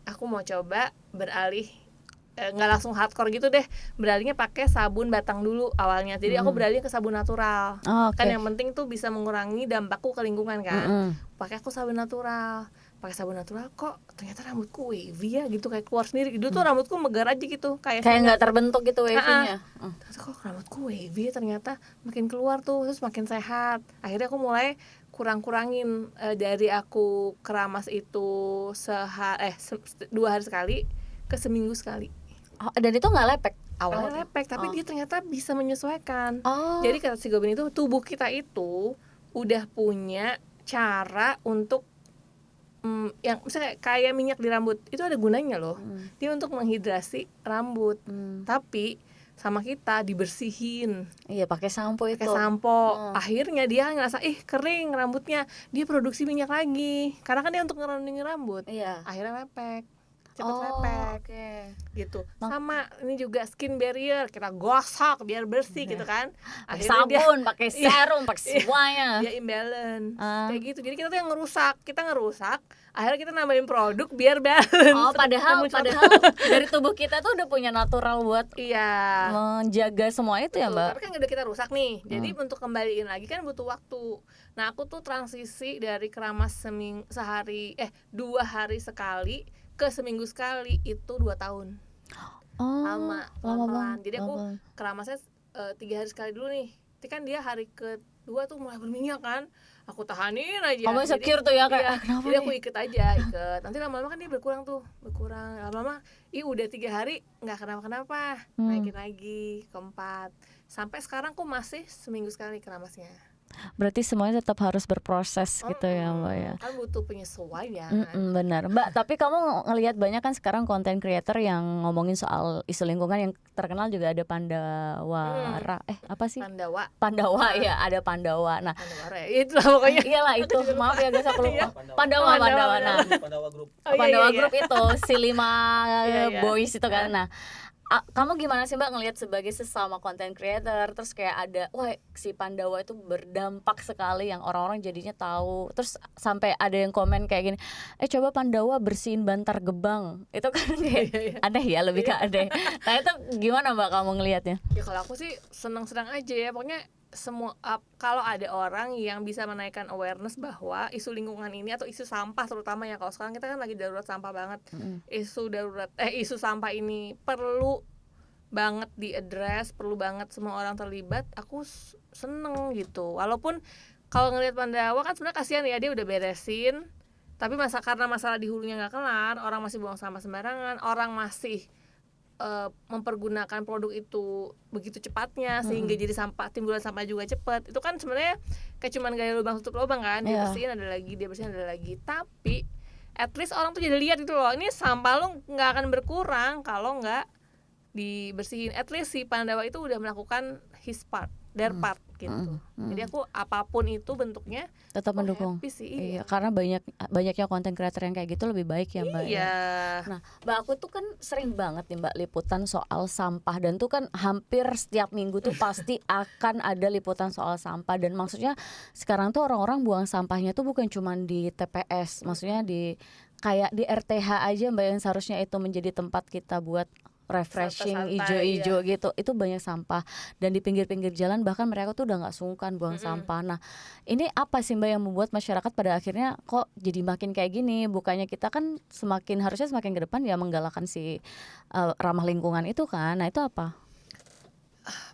aku mau coba beralih, nggak langsung hardcore gitu deh, beralihnya pakai sabun batang dulu awalnya. Jadi aku beralih ke sabun natural. Kan yang penting tuh bisa mengurangi dampakku ke lingkungan kan. Pakai aku sabun natural kok ternyata rambutku wavy ya gitu, kayak keluar sendiri. Dulu tuh rambutku megar aja gitu, kayak nggak terbentuk gitu wavy-nya. Terus kok rambutku wavy, ternyata makin keluar tuh, terus makin sehat. Akhirnya aku mulai kurangin dari aku keramas itu 2 hari sekali ke seminggu sekali. Dan itu nggak lepek? Awalnya lepek, tapi dia ternyata bisa menyesuaikan. Jadi kata si Gobin itu, tubuh kita itu udah punya cara untuk yang misalnya kayak minyak di rambut itu ada gunanya loh. Dia untuk menghidrasi rambut. Tapi sama kita dibersihin Iya, pakai sampo itu. pakai sampo. Akhirnya dia ngerasa kering rambutnya, dia produksi minyak lagi karena kan dia untuk ngerundingin rambut. Iya. Akhirnya lepek, cepet lepek Oke. gitu. Sama ini juga skin barrier, kita gosok biar bersih gitu kan. Pakai Akhirnya dia sabun, pakai serum, pakai semuanya. dia imbalance kayak gitu. Jadi kita tuh yang ngerusak, akhirnya kita nambahin produk biar balance. Oh, padahal dari tubuh kita tuh udah punya natural buat iya menjaga semua itu ya, betul. Mbak. Tapi kan udah kita rusak nih, jadi untuk kembaliin lagi kan butuh waktu. Nah aku tuh transisi dari keramas sehari 2 hari sekali ke seminggu sekali itu 2 tahun. Oh, Lama banget. pelan. Jadi aku lama. keramasnya 3 hari sekali dulu nih. Tapi kan dia hari kedua tuh mulai berminyak kan, aku tahanin aja. Kamu insecure tuh ya kayak, kenapa jadi nih? aku ikut. Nanti lama-lama kan dia berkurang, lama-lama udah 3 hari nggak kenapa-kenapa, naikin lagi ke 4, sampai sekarang aku masih seminggu sekali keramasnya. Berarti semuanya tetap harus berproses gitu ya, Mbak ya. Kan butuh penyesuaian. Benar, Mbak. Tapi kamu ngelihat banyak kan sekarang konten creator yang ngomongin soal isu lingkungan, yang terkenal juga ada Pandawara. Apa sih? Pandawa ya, ada Pandawa. Nah, Pandawara ya, itulah pokoknya. iyalah itu. Maaf ya guys, aku lupa. Pandawa. Nah, Pandawa Group. Pandawa Group itu si 5 Iya. boys itu kan. Nah, kamu gimana sih Mbak ngelihat sebagai sesama content creator, terus kayak ada si Pandawa itu berdampak sekali yang orang-orang jadinya tahu, terus sampai ada yang komen kayak gini, coba Pandawa bersihin Bantar Gebang, itu kan kayak aneh ya, lebih ke aneh. Nah itu gimana Mbak kamu ngelihatnya? Ya kalau aku sih senang-senang aja ya, pokoknya semua kalau ada orang yang bisa menaikkan awareness bahwa isu lingkungan ini atau isu sampah terutama ya, kalau sekarang kita kan lagi darurat sampah banget. Isu sampah ini perlu banget diadres, perlu banget semua orang terlibat. Aku seneng gitu. Walaupun kalau ngelihat Pandawa kan sebenarnya kasihan ya, dia udah beresin, tapi karena masalah di hulunya nggak kelar, orang masih buang sampah sembarangan, orang masih mempergunakan produk itu begitu cepatnya sehingga jadi timbulan sampah juga cepat. Itu kan sebenarnya kayak cuman gaya lubang tutup lubang kan, dia bersihin ada lagi. Tapi at least orang tuh jadi lihat gitu loh, ini sampah lu nggak akan berkurang kalau nggak dibersihin. At least si Pandawa itu udah melakukan his part, their part gitu. Jadi aku apapun itu bentuknya tetap mendukung. Happy sih, iya, karena banyaknya konten creator yang kayak gitu lebih baik ya Mbak. Iya. Nah, Mbak, aku tuh kan sering banget nih Mbak liputan soal sampah, dan tuh kan hampir setiap minggu tuh pasti akan ada liputan soal sampah. Dan maksudnya sekarang tuh orang-orang buang sampahnya tuh bukan cuma di TPS, maksudnya kayak di RTH aja Mbak, yang seharusnya itu menjadi tempat kita buat refreshing, ijo-ijo gitu, itu banyak sampah. Dan di pinggir-pinggir jalan bahkan mereka tuh udah nggak sungkan buang sampah. Nah, ini apa sih Mbak yang membuat masyarakat pada akhirnya kok jadi makin kayak gini? Bukannya kita kan harusnya semakin ke depan ya menggalakkan si ramah lingkungan itu kan? Nah itu apa?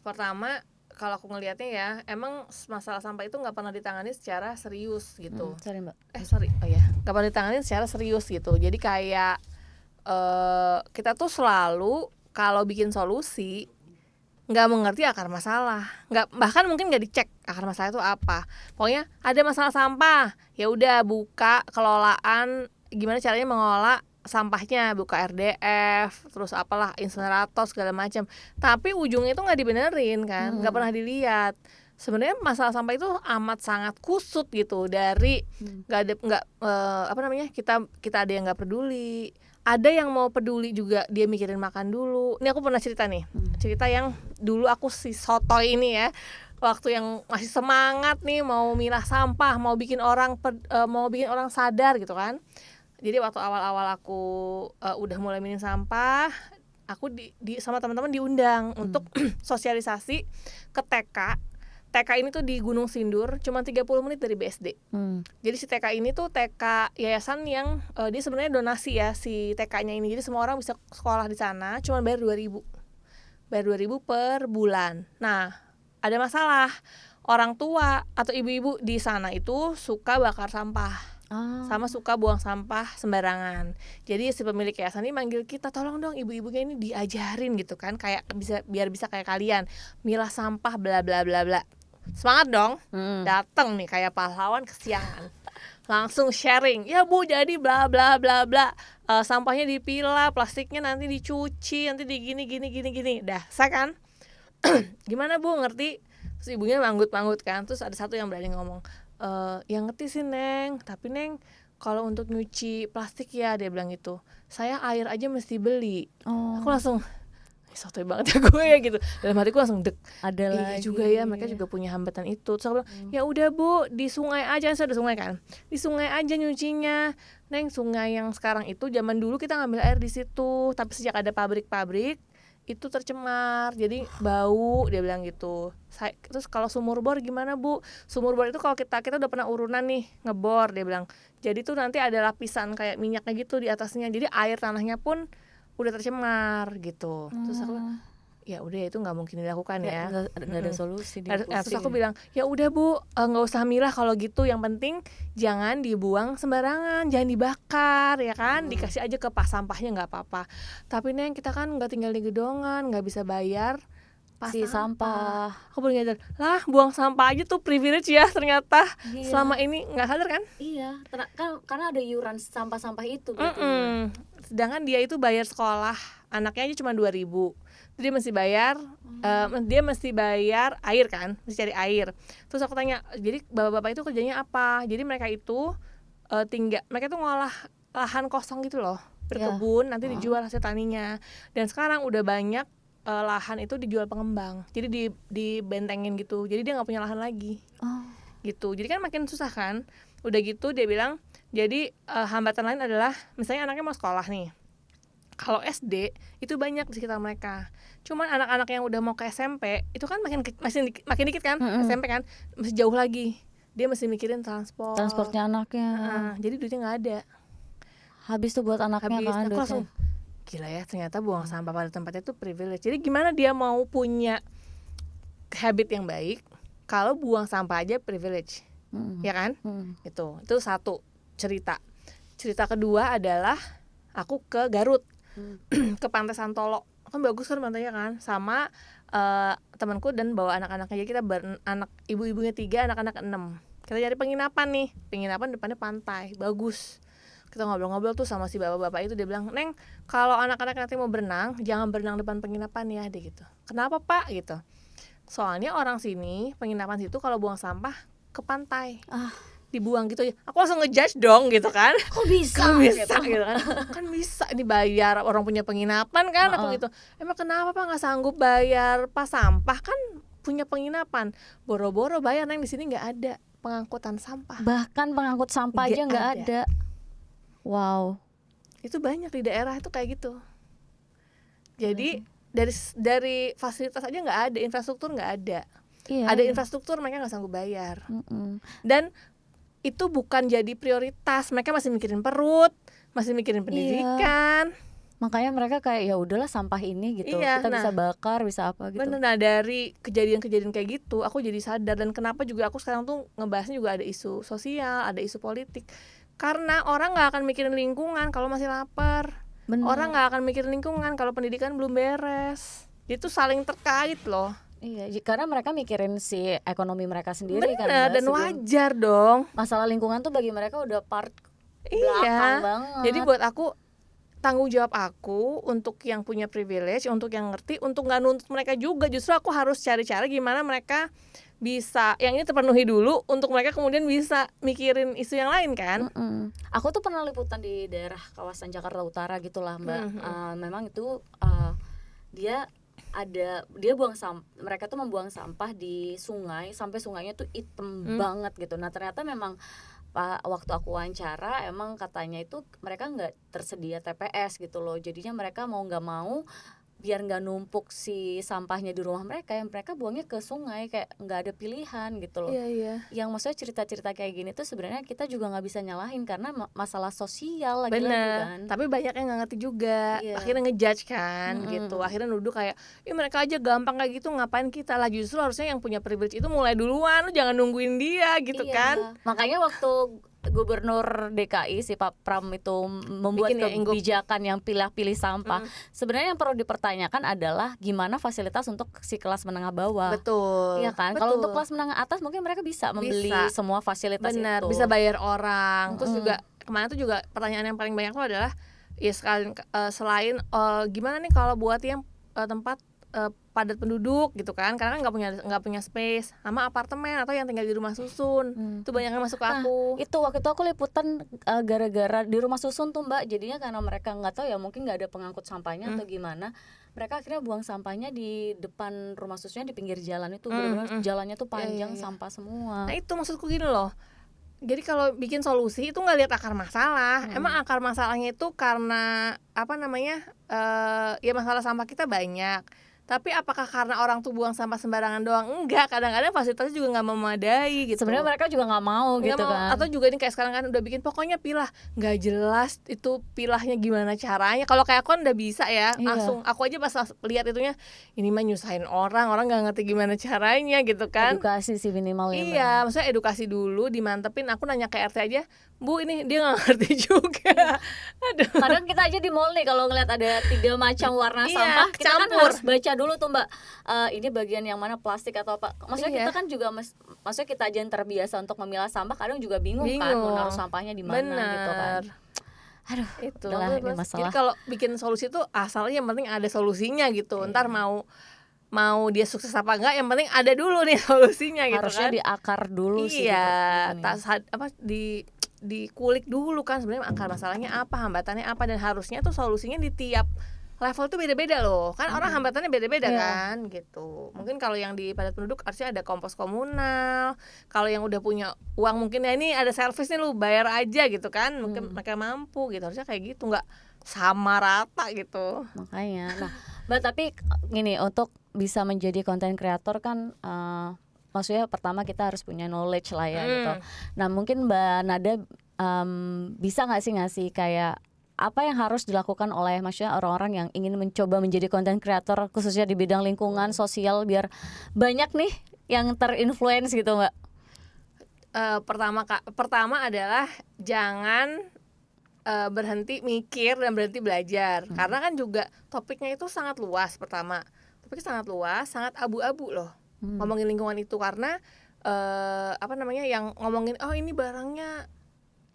Pertama, kalau aku ngelihatnya ya, emang masalah sampah itu nggak pernah ditangani secara serius gitu. Sorry Mbak. Nggak pernah ditangani secara serius gitu. Jadi kayak kita tuh selalu kalau bikin solusi nggak mengerti akar masalah, bahkan mungkin nggak dicek akar masalah itu apa. Pokoknya ada masalah sampah, ya udah buka kelolaan, gimana caranya mengelola sampahnya, buka RDF, terus apalah insenerator segala macam. Tapi ujungnya itu nggak dibenerin kan, nggak pernah dilihat. Sebenarnya masalah sampah itu amat sangat kusut gitu, dari kita ada yang nggak peduli, ada yang mau peduli juga dia mikirin makan dulu. Ini aku pernah cerita nih, cerita yang dulu aku si sotoy ini ya, waktu yang masih semangat nih mau milah sampah, mau bikin orang sadar gitu kan. Jadi waktu awal-awal aku udah mulai milah sampah, aku sama teman-teman diundang untuk sosialisasi ke TK. TK ini tuh di Gunung Sindur, cuma 30 menit dari BSD. Jadi si TK ini tuh TK yayasan yang dia sebenarnya donasi ya si TK-nya ini. Jadi semua orang bisa sekolah di sana, cuma bayar 2.000. Bayar 2.000 per bulan. Nah, ada masalah. Orang tua atau ibu-ibu di sana itu suka bakar sampah. Sama suka buang sampah sembarangan. Jadi si pemilik yayasan ini manggil kita, tolong dong ibu-ibunya ini diajarin gitu kan, kayak biar bisa kayak kalian milah sampah bla bla bla bla. Semangat dong, datang nih kayak pahlawan kesiangan, langsung sharing, ya Bu jadi bla bla bla bla, sampahnya dipilah, plastiknya nanti dicuci, nanti digini gini, dah saya kan. gimana Bu, ngerti? Terus ibunya manggut-manggut kan, terus ada satu yang berani ngomong, yang ngerti sih Neng, tapi Neng kalau untuk nyuci plastik ya, dia bilang gitu, saya air aja mesti beli. Aku langsung sotoy banget ya gue ya gitu, dalam hatiku langsung dek, Ada iya lagi. juga ya, mereka juga punya hambatan itu. Terus aku bilang, ya udah Bu, di sungai aja, saya ada sungai kan, di sungai aja nyucinya Neng. Sungai yang sekarang itu zaman dulu kita ngambil air di situ, tapi sejak ada pabrik-pabrik itu tercemar, jadi bau, dia bilang gitu. Terus kalau sumur bor gimana Bu? Sumur bor itu kalau kita udah pernah urunan nih ngebor, dia bilang, jadi tuh nanti ada lapisan kayak minyaknya gitu di atasnya, jadi air tanahnya pun udah tercemar gitu. Terus aku, ya udah itu nggak mungkin dilakukan ya, Nggak ada solusi. Terus aku bilang, ya udah Bu, nggak usah milah kalau gitu, yang penting jangan dibuang sembarangan, jangan dibakar ya kan, dikasih aja ke pas sampahnya nggak apa-apa. Tapi Neng, kita kan nggak tinggal di gedongan, nggak bisa bayar pas Si sampah. Aku baru nyadar, lah buang sampah aja tuh privilege ya ternyata. Iya. Selama ini nggak sadar kan. Iya, kan karena ada iuran sampah-sampah itu gitu. Sedangkan dia itu bayar sekolah anaknya aja cuma 2.000. Dia mesti bayar, dia mesti bayar air kan, mesti cari air. Terus aku tanya, jadi bapak-bapak itu kerjanya apa? Jadi mereka itu mereka tuh ngolah lahan kosong gitu loh, berkebun, nanti dijual hasil taninya. Dan sekarang udah banyak lahan itu dijual pengembang, jadi dibentengin gitu, jadi dia nggak punya lahan lagi. Gitu, jadi kan makin susah kan. Udah gitu dia bilang, jadi hambatan lain adalah misalnya anaknya mau sekolah nih, kalau SD itu banyak di sekitar mereka. Cuman anak-anak yang udah mau ke SMP itu kan makin dikit kan. SMP kan masih jauh lagi, dia mesti mikirin transportnya anaknya. Jadi duitnya nggak ada, habis tuh buat anaknya kan. Aku langsung gila ya, ternyata buang sampah pada tempatnya tuh privilege. Jadi gimana dia mau punya habit yang baik kalau buang sampah aja privilege, ya kan? Itu satu cerita. Cerita kedua adalah aku ke Garut, ke Pantai Santolo, kan bagus kan pantainya kan, sama temanku dan bawa anak-anaknya. Jadi kita anak ibu-ibunya 3, anak-anak 6. Kita cari penginapan nih, penginapan depannya pantai, bagus. Kita ngobrol-ngobrol tuh sama si bapak-bapak itu, dia bilang, Neng, kalau anak-anak nanti mau berenang, jangan berenang depan penginapan ya, dia gitu. Kenapa Pak? Gitu. Soalnya orang sini, penginapan situ kalau buang sampah ke pantai, dibuang gitu ya. Aku langsung ngejudge dong gitu kan. Kok bisa gitu kan. Kan bisa dibayar, orang punya penginapan kan. Aku gitu, emang kenapa Pak nggak sanggup bayar pas sampah, kan punya penginapan. Boro-boro bayar, Neng, di sini nggak ada pengangkutan sampah. Bahkan pengangkut sampah aja nggak ada. Wow. Itu banyak di daerah itu kayak gitu. Jadi dari fasilitas aja nggak ada, infrastruktur nggak ada. Ada infrastruktur mereka nggak sanggup bayar. Dan itu bukan jadi prioritas, mereka masih mikirin perut, masih mikirin pendidikan. Makanya mereka kayak ya udahlah sampah ini gitu, kita bisa bakar, bisa apa gitu. Bener. Nah, dari kejadian-kejadian kayak gitu aku jadi sadar, dan kenapa juga aku sekarang tuh ngebahasnya juga ada isu sosial, ada isu politik. Karena orang nggak akan mikirin lingkungan kalau masih lapar. Orang nggak akan mikirin lingkungan kalau pendidikan belum beres. Itu saling terkait loh. Iya, karena mereka mikirin si ekonomi mereka sendiri. Bener, dan wajar dong. Masalah lingkungan tuh bagi mereka udah part belakang banget. Jadi buat aku, tanggung jawab aku untuk yang punya privilege, untuk yang ngerti, untuk nggak nuntut mereka juga. Justru aku harus cari cara gimana mereka bisa yang ini terpenuhi dulu, untuk mereka kemudian bisa mikirin isu yang lain kan. Aku tuh pernah liputan di daerah kawasan Jakarta Utara gitulah Mbak. Memang itu dia mereka tuh membuang sampah di sungai, sampai sungainya tuh hitam banget gitu. Nah ternyata memang waktu aku wawancara emang katanya itu mereka nggak tersedia TPS gitu loh. Jadinya mereka mau nggak mau, biar nggak numpuk si sampahnya di rumah mereka, yang mereka buangnya ke sungai, kayak nggak ada pilihan gitu loh. Yang maksudnya cerita-cerita kayak gini tuh sebenarnya kita juga nggak bisa nyalahin karena masalah sosial lagi-lagi kan. Tapi banyak yang nggak ngerti juga, akhirnya ngejudge kan gitu, akhirnya nuduh kayak, mereka aja gampang kayak gitu, ngapain kita lah. Justru harusnya yang punya privilege itu mulai duluan, lu jangan nungguin dia gitu kan. Makanya waktu Gubernur DKI si Pak Pram itu membuat kebijakan yang pilih sampah, sebenarnya yang perlu dipertanyakan adalah gimana fasilitas untuk si kelas menengah bawah. Betul. Iya kan? Kalau untuk kelas menengah atas mungkin mereka bisa membeli semua fasilitas itu. Bisa bayar orang. Terus juga kemarin tuh juga pertanyaan yang paling banyak tuh adalah ya selain gimana nih kalau buat yang tempat padat penduduk gitu kan, karena kan nggak punya space, sama apartemen atau yang tinggal di rumah susun. Itu banyak yang masuk ke aku. Itu waktu itu aku liputan gara-gara di rumah susun tuh Mbak, jadinya karena mereka nggak tahu ya, mungkin nggak ada pengangkut sampahnya atau gimana, mereka akhirnya buang sampahnya di depan rumah susunnya di pinggir jalan itu, benar-benar jalannya tuh panjang sampah semua. Nah itu maksudku gini loh, jadi kalau bikin solusi itu nggak lihat akar masalah. Emang akar masalahnya itu karena apa namanya, ya masalah sampah kita banyak. Tapi apakah karena orang tuh buang sampah sembarangan doang? Enggak, kadang-kadang fasilitasnya juga nggak memadai gitu. Sebenarnya mereka juga nggak mau Nggak gitu mau. kan. Atau juga nih kayak sekarang kan udah bikin pokoknya pilah, nggak jelas itu pilahnya gimana caranya. Kalau kayak aku kan udah bisa ya, langsung aku aja pas lihat itunya, ini mah nyusahin orang nggak ngerti gimana caranya gitu kan. Edukasi sih minimal ya. Iya, maksudnya edukasi dulu, dimantepin. Aku nanya ke RT aja, Bu ini dia nggak ngerti juga. Aduh. Kadang kita aja di mall nih kalau ngeliat ada 3 macam warna sampah, kita kan campur. harus baca dulu tuh Mbak, ini bagian yang mana plastik atau apa. Maksudnya kita kan juga maksudnya kita aja yang terbiasa untuk memilah sampah, kadang juga bingung kan mau naruh sampahnya di mana gitu kan. Aduh, itu udahlah, ini masalah. Jadi kalau bikin solusi tuh asalnya yang penting ada solusinya gitu. Ntar mau dia sukses apa enggak, yang penting ada dulu nih solusinya gitu. Harusnya kan di akar dulu sih. Iya, dikulik dulu kan sebenarnya akar masalahnya apa, hambatannya apa, dan harusnya tuh solusinya di tiap level tuh beda-beda loh. Kan orang hambatannya beda-beda kan gitu. Mungkin kalau yang di padat penduduk harusnya ada kompos komunal. Kalau yang udah punya uang mungkin ya ini ada servis nih, lu bayar aja gitu kan. Mungkin mereka mampu gitu. Harusnya kayak gitu, nggak sama rata gitu. Makanya. Nah, Mbak, tapi gini, untuk bisa menjadi konten kreator kan maksudnya pertama kita harus punya knowledge lah ya gitu. Nah, mungkin Mbak Nada bisa nggak sih ngasih kayak apa yang harus dilakukan oleh maksudnya orang-orang yang ingin mencoba menjadi konten kreator khususnya di bidang lingkungan sosial biar banyak nih yang terinfluence gitu Mbak? Pertama adalah jangan berhenti mikir dan berhenti belajar. Karena kan juga topiknya itu sangat luas. Pertama topiknya sangat luas, sangat abu-abu loh. Ngomongin lingkungan itu karena yang ngomongin oh ini barangnya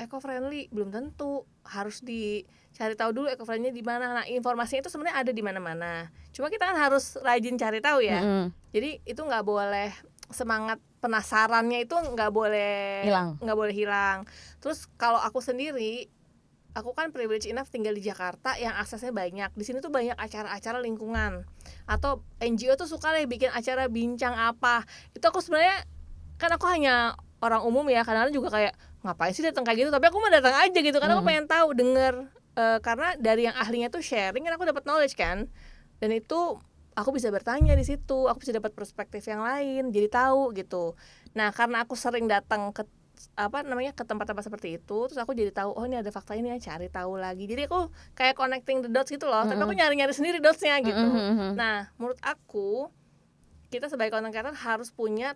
eco-friendly belum tentu, harus dicari tahu dulu eco-friendly di mana. Nah, informasinya itu sebenarnya ada di mana-mana. Cuma kita kan harus rajin cari tahu ya. Jadi itu nggak boleh, semangat penasarannya itu nggak boleh hilang. Terus kalau aku sendiri, aku kan privilege enough tinggal di Jakarta yang aksesnya banyak. Di sini tuh banyak acara-acara lingkungan. Atau NGO tuh suka deh bikin acara bincang apa. Itu aku sebenarnya, kan aku hanya orang umum ya, kadang-kadang juga kayak ngapain sih datang kayak gitu, tapi aku mah datang aja gitu karena aku pengen tahu, denger, karena dari yang ahlinya tuh sharing kan aku dapat knowledge kan, dan itu aku bisa bertanya di situ, aku bisa dapat perspektif yang lain, jadi tahu gitu. Nah karena aku sering datang ke ke tempat-tempat seperti itu, terus aku jadi tahu oh ini ada fakta ini ya, cari tahu lagi, jadi aku kayak connecting the dots gitu loh. Tapi aku nyari-nyari sendiri dotsnya gitu. Nah menurut aku kita sebagai content creator harus punya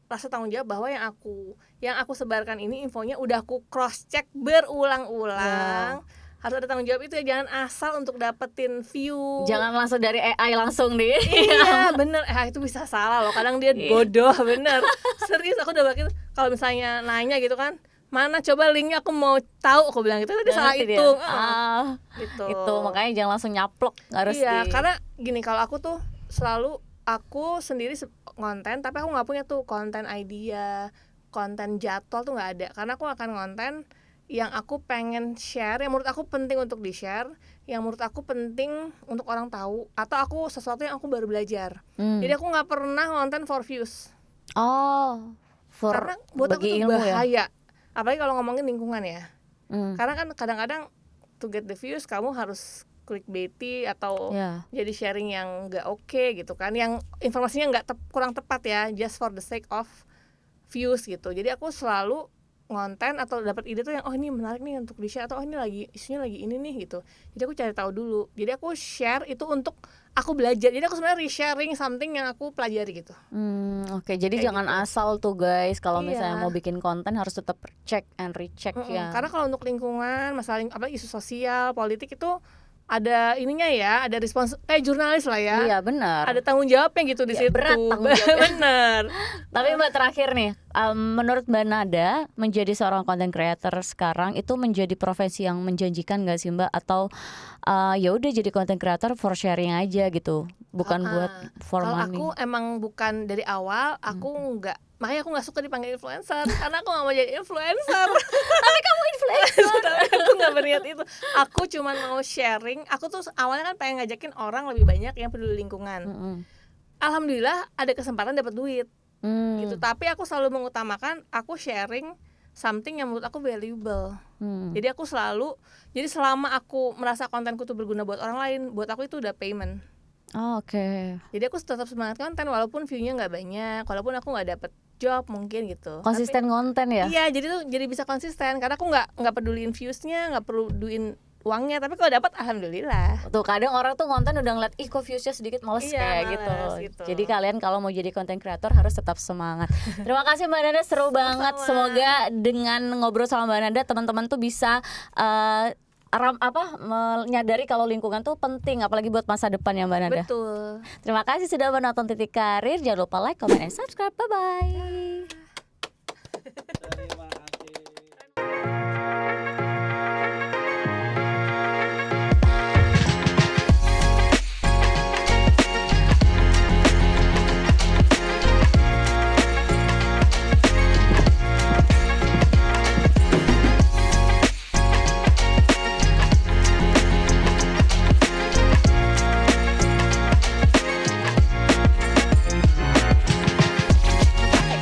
rasa tanggung jawab bahwa yang aku sebarkan ini infonya udah aku cross check berulang-ulang. Harus ada tanggung jawab itu ya, jangan asal untuk dapetin view. Jangan langsung dari AI langsung deh. Iya bener, itu bisa salah loh, kadang dia bodoh bener. Serius aku udah bikin, kalau misalnya nanya gitu kan, mana coba linknya aku mau tahu, aku bilang gitu, dia salah hitung. Gitu. Itu makanya jangan langsung nyaplok, harus karena gini, kalau aku tuh selalu aku sendiri konten, tapi aku nggak punya tuh konten idea, konten jadwal tuh nggak ada. Karena aku akan konten yang aku pengen share, yang menurut aku penting untuk di share, yang menurut aku penting untuk orang tahu, atau aku sesuatu yang aku baru belajar. Jadi aku nggak pernah konten for views. Karena buat aku tuh bahaya, apalagi kalau ngomongin lingkungan ya. Karena kan kadang-kadang to get the views kamu harus clickbaity atau jadi sharing yang nggak oke gitu kan, yang informasinya kurang tepat ya, just for the sake of views gitu. Jadi aku selalu ngonten atau dapat ide tuh yang oh ini menarik nih untuk di share, atau oh ini isunya lagi ini nih gitu. Jadi aku cari tahu dulu. Jadi aku share itu untuk aku belajar. Jadi aku sebenarnya resharing something yang aku pelajari gitu. Oke, jadi kayak jangan gitu. Asal tuh guys, kalau misalnya mau bikin konten harus tetap check and recheck ya. Karena kalau untuk lingkungan, masalah isu sosial, politik itu ada ininya ya, ada respons kayak jurnalis lah ya. Iya benar. Ada tanggung jawabnya gitu di situ. Berat tanggung jawabnya. Bener. Tapi Mbak terakhir nih, menurut Mbak Nada menjadi seorang content creator sekarang itu menjadi profesi yang menjanjikan gak sih Mbak? Atau ya udah jadi content creator for sharing aja gitu, bukan buat for Kalau money? aku emang bukan dari awal, aku nggak, makanya aku nggak suka dipanggil influencer karena aku nggak mau jadi influencer. Tapi kamu influencer. Tapi aku nggak berniat itu. Aku cuma mau sharing. Aku tuh awalnya kan pengen ngajakin orang lebih banyak yang peduli lingkungan. Alhamdulillah ada kesempatan dapat duit gitu. Tapi aku selalu mengutamakan aku sharing something yang menurut aku valuable. Jadi aku selalu, jadi selama aku merasa kontenku tuh berguna buat orang lain, buat aku itu udah payment. Oke. Jadi aku tetap semangat konten walaupun view-nya nggak banyak, walaupun aku nggak dapet job mungkin gitu. Konsisten konten ya? Iya, jadi tuh jadi bisa konsisten karena aku nggak peduliin views-nya, nggak perlu duin uangnya, tapi kalau dapat alhamdulillah. Tuh kadang orang tuh konten udah ngeliat ih kok viewsnya sedikit, males Iya, kayak males gitu. gitu. Jadi kalian kalau mau jadi content creator harus tetap semangat. Terima kasih Mbak Nada, seru banget. Semoga dengan ngobrol sama Mbak Nada teman-teman tuh bisa menyadari kalau lingkungan tuh penting, apalagi buat masa depan ya Mbak Nada. Betul. Terima kasih sudah menonton Titik Karir. Jangan lupa like, comment, and subscribe. Bye bye.